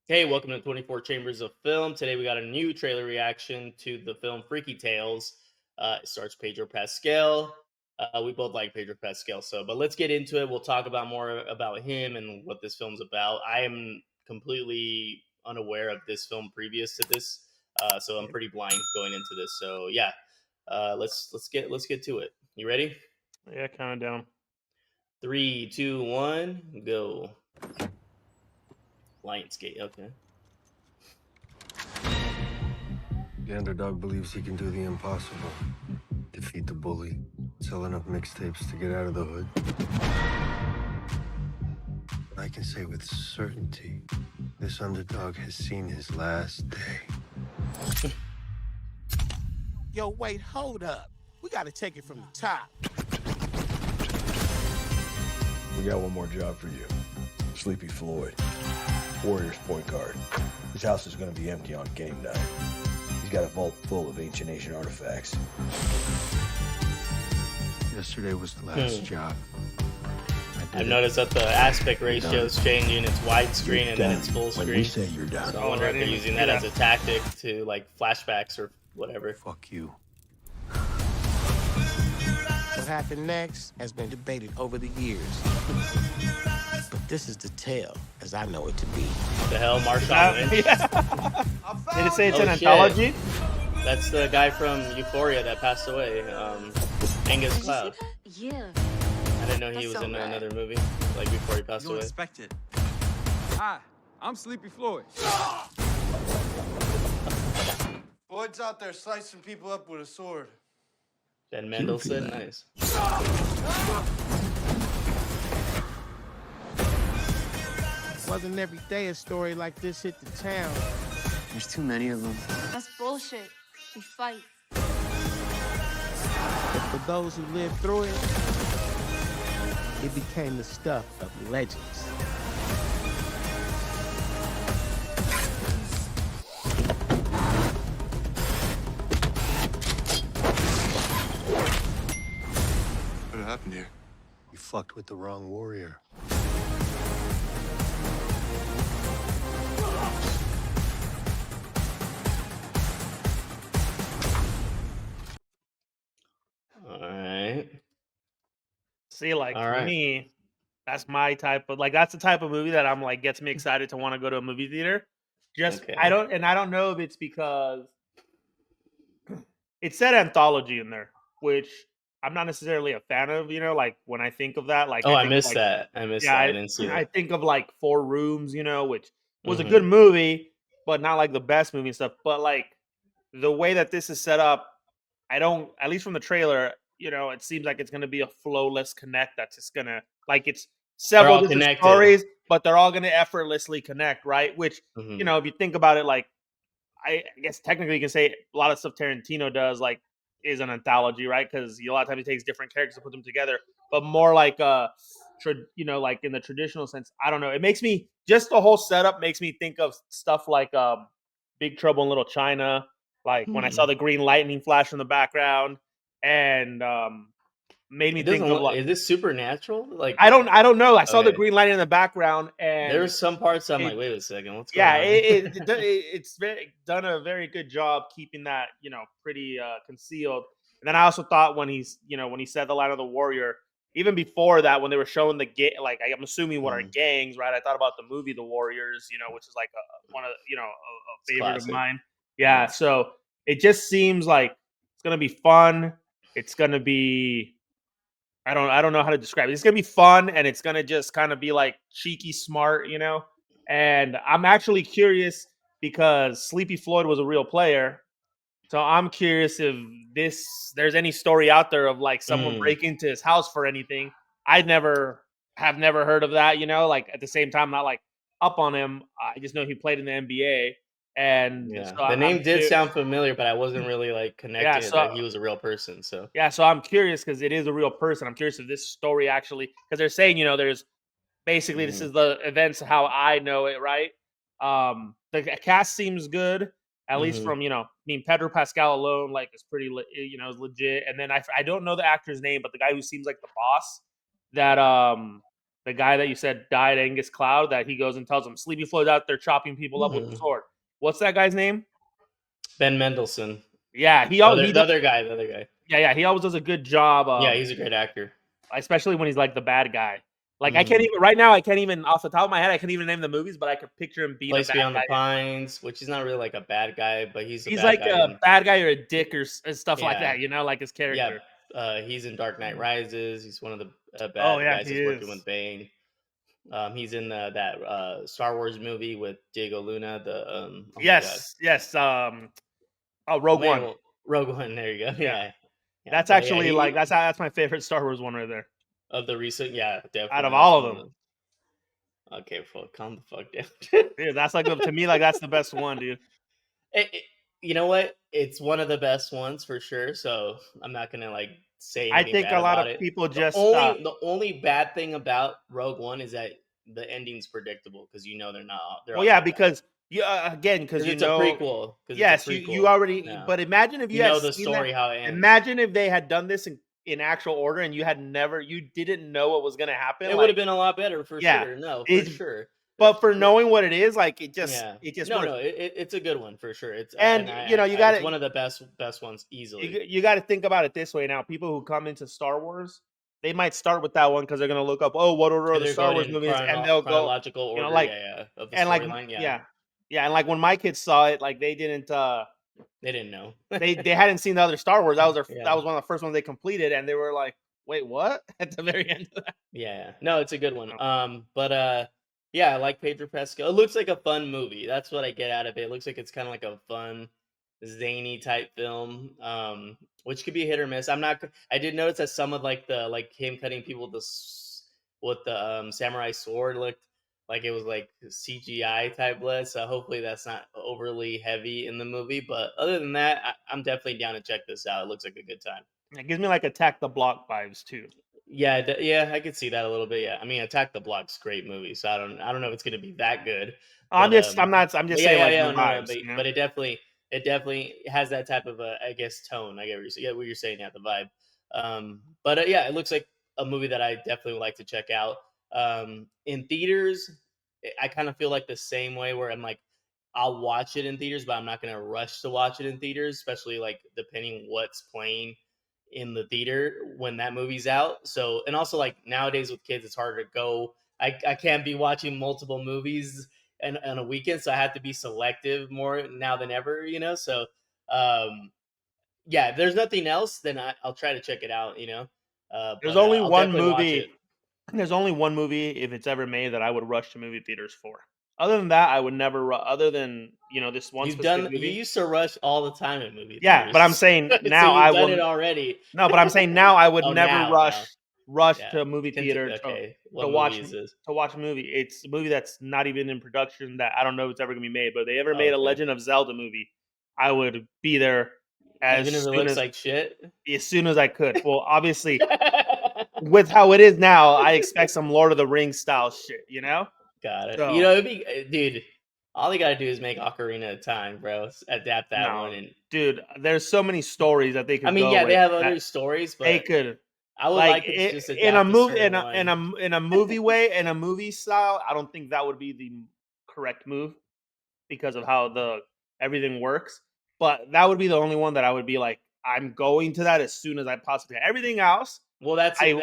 Hey, welcome to 24 Chambers of Film. Today we got a new trailer reaction to the film Freaky Tales. It stars Pedro Pascal. We both like Pedro Pascal, but let's get into it. We'll talk about more about him and what this film's about. I am completely unaware of this film previous to this, so I'm pretty blind going into this. So yeah, let's get to it. You ready? Yeah, count it down. 3, 2, 1, go. Lionsgate. Okay. The underdog believes he can do the impossible. Defeat the bully, sell enough mixtapes to get out of the hood. I can say with certainty, this underdog has seen his last day. Yo, wait, hold up. We gotta take it from the top. We got one more job for you. Sleepy Floyd, Warriors point guard. His house is gonna be empty on game night. He's got a vault full of ancient Asian artifacts. Yesterday was the last job. I've noticed that the aspect ratio is changing. It's widescreen and then it's full When screen. we say you're done. So I wonder if they're using that as a tactic to like flashbacks or whatever. Fuck you. What happened next has been debated over the years. But this is the tale, as I know it to be. The hell, Marshawn Lynch? Did it say it's Oh, an shit. anthology? That's the guy from Euphoria that passed away. Angus Cloud. Yeah. I didn't know he That's was so in rad. another movie like before he passed You don't away. expect it. Hi, I'm Sleepy Floyd. Floyd's out there slicing people up with a sword. And Mendelsohn, nice. Wasn't every day a story like this hit the town. There's too many of them. That's bullshit. We fight. But for those who lived through it, it became the stuff of legends. What happened here? You fucked with the wrong warrior. All right. See, like All for right. me, that's my type of that's the type of movie that I'm like gets me excited to want to go to a movie theater. Just Okay. I don't know if it's because it said anthology in there, which I'm not necessarily a fan of. Like when I think of that, like Oh, I think of, missed like, that. I missed Yeah, that. I didn't see I that. think of like Four Rooms, which was a Mhm. good movie, but not like the best movie and stuff. But like the way that this is set up, I don't, at least from the trailer, it seems like it's going to be a flowless connect that's just going to, like, it's several all different connected. stories, but they're all going to effortlessly connect, right? Which, Mhm. if you think about it, like, I guess technically you can say a lot of stuff Tarantino does, like, is an anthology, right? Because a lot of times he takes different characters to put them together, but more like, like in the traditional sense, I don't know. It makes me, just the whole setup makes me think of stuff like Big Trouble in Little China, like when I saw the green lightning flash in the background, and made me It think doesn't of look. like, Is this supernatural? Like I don't know. I saw the Okay. green lighting in the background, and There were some parts I'm it- like, wait a second, what's yeah, going on? it's done a very good job keeping that pretty concealed. And then I also thought when he said the line of the warrior, even before that, when they were showing the like I'm assuming what are Mhm. gangs, right? I thought about the movie The Warriors, which is like one of a It's favorite of classic. mine. Yeah, so it just seems like it's gonna be fun. It's gonna be I don't know how to describe it. It's gonna be fun, and it's gonna just kind of be like cheeky smart, And I'm actually curious because Sleepy Floyd was a real player, so I'm curious if there's any story out there of like someone Mm. breaking into his house for anything. I'd never heard of that, Like at the same time, not like up on him. I just know he played in the NBA, and Yeah, so the I'm name did curi- sound familiar, but I wasn't really like connecting it so that he was a real person. So yeah, so I'm curious because it is a real person. I'm curious if this story actually, because they're saying, there's basically this Mhm. is the events how I know it, right? The cast seems good, at least Mhm. from Pedro Pascal alone, like is pretty, is legit. And then I don't know the actor's name, but the guy who seems like the boss, that the guy that you said died, Angus Cloud, that he goes and tells him Sleepy Floyd's out there chopping people up with the Mhm. sword. What's that guy's name? Ben Mendelsohn. Yeah, The other guy. The other guy. yeah, he always does a good job. Yeah, he's a great actor. Especially when he's like the bad guy. Like I Mhm. can't even right now. I can't even off the top of my head. I can't even name the movies, but I could picture him being Place a bad Beyond guy. the Pines, which he's not really like a bad guy, but he's a He's bad like guy. a bad guy or a dick or stuff like Yeah. that. You know, like his character. Yeah, he's in Dark Knight Rises. He's one of the Oh bad yeah, guys he that's working is. with Bane. He's in that Star Wars movie with Diego Luna. Oh my God. Yes. Oh, Rogue man, One. well, Rogue One. There you go. Yeah. That's But yeah, actually like that's my favorite Star Wars one right there. of the recent. Yeah, definitely. Out of that's all of one them, Okay, calm the fuck down. dude, that's like to me like that's the best one, dude. You know what? It's one of the best ones for sure. So I'm not gonna like say I anything think bad a lot about of it. people The just only bad thing about Rogue One is that the ending's predictable because you know they're not. They're well, all yeah, gonna die. because again, because you it's know, a prequel. yes, you already. Yeah. But imagine if you know had the seen story that. how it ends. Imagine if they had done this in actual order and you didn't know what was gonna happen. It would have been a lot better for yeah, sure. No, for it's- sure. But for knowing what it is, like it just no, works. It's a good one for sure. It's And, you know, you gotta- it's one of the best ones easily. You got to think about it this way now. People who come into Star Wars, they might start with that one because they're gonna look up, oh, what order are the They're Star going Wars in movies, and they'll go, chronological order. you know, like of the and like storyline. yeah, and like when my kids saw it, like they didn't. They didn't know. they hadn't seen the other Star Wars. That was Yeah. that was one of the first ones they completed, and they were like, "Wait, what?" At the very end of that. Yeah. No, it's a good one. But yeah, I like Pedro Pascal. It looks like a fun movie. That's what I get out of it. It looks like it's kind of like a fun, zany type film. Which could be hit or miss. I did notice that some of like him cutting people with the samurai sword looked like it was like CGI type less. So hopefully that's not overly heavy in the movie. But other than that, I'm definitely down to check this out. It looks like a good time. It gives me like Attack the Block vibes too. Yeah, yeah, I could see that a little bit. Yeah, I mean, Attack the Block's a great movie, so I don't know if it's gonna be that good. I'm But, just saying like the vibes. but, you know? but it definitely has that type of I guess tone. I get what you're saying. Yeah, the vibe. But yeah, it looks like a movie that I definitely would like to check out. In theaters, I kind of feel like the same way where I'm like, I'll watch it in theaters, but I'm not gonna rush to watch it in theaters, especially like depending what's playing in the theater when that movie's out. So, and also like nowadays with kids, it's harder to go. I can't be watching multiple movies on a weekend, so I have to be selective more now than ever, you know? So, yeah, if there's nothing else, then I'll try to check it out, you know? There's But, only I'll one definitely watch movie. it. There's only one movie if it's ever made that I would rush to movie theaters for. Other than that, I would never. Other than this one specific movie. You used to rush all the time at movie Yeah, theaters. but I'm saying So now you've I done will. it already. No, but I'm saying now I would Oh, never now. rush Yeah. to a movie theater Okay, to what watch movie is this? to watch a movie. It's a movie that's not even in production that I don't know if it's ever gonna be made. But if they ever made a Okay. Legend of Zelda movie, I would be there as Even if it soon looks as like shit. as soon as I could. Well, obviously, with how it is now, I expect some Lord of the Rings style shit. You know? Got it. So- It'd be, dude. All you gotta do is make Ocarina of Time, bro. Adapt that No, one, and Dude, there's so many stories that they could. I mean, go yeah, with they have that other stories, but they could. I would Like it just in a adapt movie certain in a movie way, in a movie style, I don't think that would be the correct move because of how everything works. But that would be the only one that I would be like, I'm going to that as soon as I possibly can. Everything else, Well, that's I-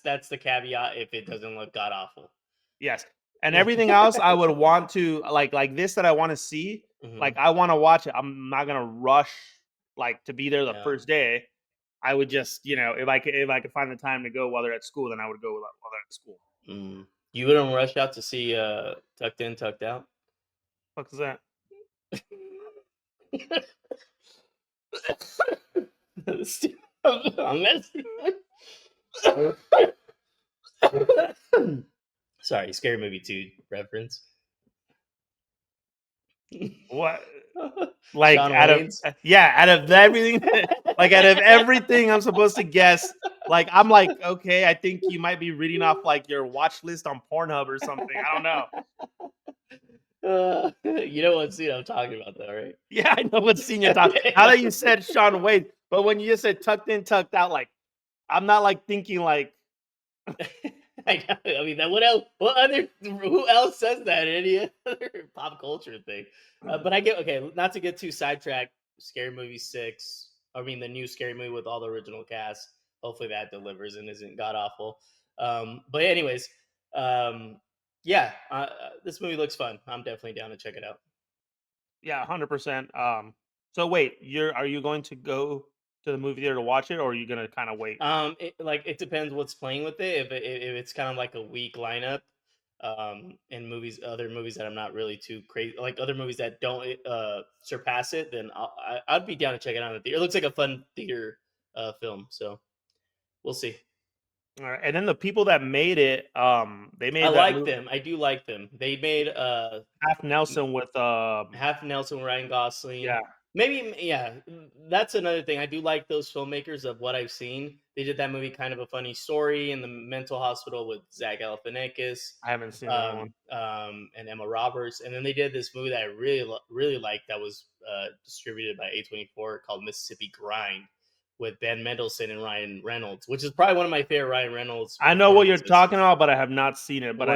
that's the caveat if it doesn't look god awful. yes. And everything else I would want to like this that I want to see. Mhm. Like I want to watch it. I'm not gonna rush like to be there the Yeah. first day. I would just, if I could find the time to go while they're at school, then I would go while they're at school. You wouldn't rush out to see Tucked In, Tucked Out. What is that? I'm messing. Sorry, Scary Movie 2 reference. What? Like John out Wayne's? of everything, like out of everything I'm supposed to guess, like I'm like, okay, I think you might be reading off like your watch list on Pornhub or something. I don't know. You know what scene I'm talking about, though, right? Yeah, I know what scene you're talking. Now that you said Sean Wayne, but when you just said tucked in, tucked out, like I'm not like thinking like I mean, that what else? What other? Who else says that in any other pop culture thing? But I get okay. Not to get too sidetracked. Scary Movie 6. I mean, the new Scary Movie with all the original cast. Hopefully that delivers and isn't god awful. But anyways, um, yeah, this movie looks fun. I'm definitely down to check it out. Yeah, 100%. So wait, are you going to go to the movie theater to watch it, or are you gonna kind of wait? It depends what's playing with it. If it's kind of like a weak lineup, and other movies that I'm not really too crazy, like other movies that don't surpass it, then I'd be down to check it out in the theater. It looks like a fun theater film, so we'll see. All right, and then the people that made it, they I made that like movie them. I do like them. They made Half Nelson with Half Nelson, Ryan Gosling. yeah, Maybe, yeah. That's another thing. I do like those filmmakers of what I've seen. They did that movie, Kind of a Funny Story, in the mental hospital with Zach Galifianakis, I haven't seen that one. and Emma Roberts. And then they did this movie that I really liked that was distributed by A24 called Mississippi Grind with Ben Mendelsohn and Ryan Reynolds, which is probably one of my favorite Ryan Reynolds I know what you're performances. talking about, but I have not seen it. But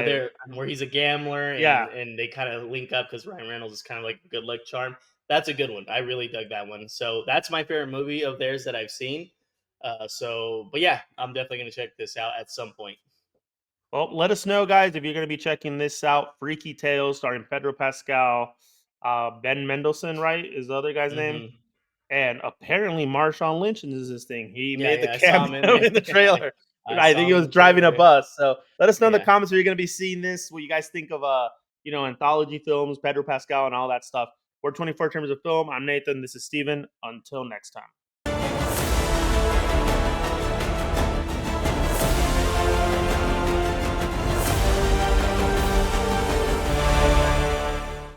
Where he's a gambler and, Yeah. and they kind of link up because Ryan Reynolds is kind of like a good luck charm. That's a good one. I really dug that one. So that's my favorite movie of theirs that I've seen. But yeah, I'm definitely gonna check this out at some point. Well, let us know, guys, if you're going to be checking this out. Freaky Tales, starring Pedro Pascal, Ben Mendelsohn, right, is the other guy's name, Mhm. and apparently Marshawn Lynch is this thing. He Yeah, made the yeah, I saw him cameo in the trailer. I saw think he him in was the driving a trailer. bus. So let us know in the Yeah. comments if you're going to be seeing this. What you guys think of anthology films, Pedro Pascal, and all that stuff. We're 24 Terms of Film. I'm Nathan. This is Steven. Until next time.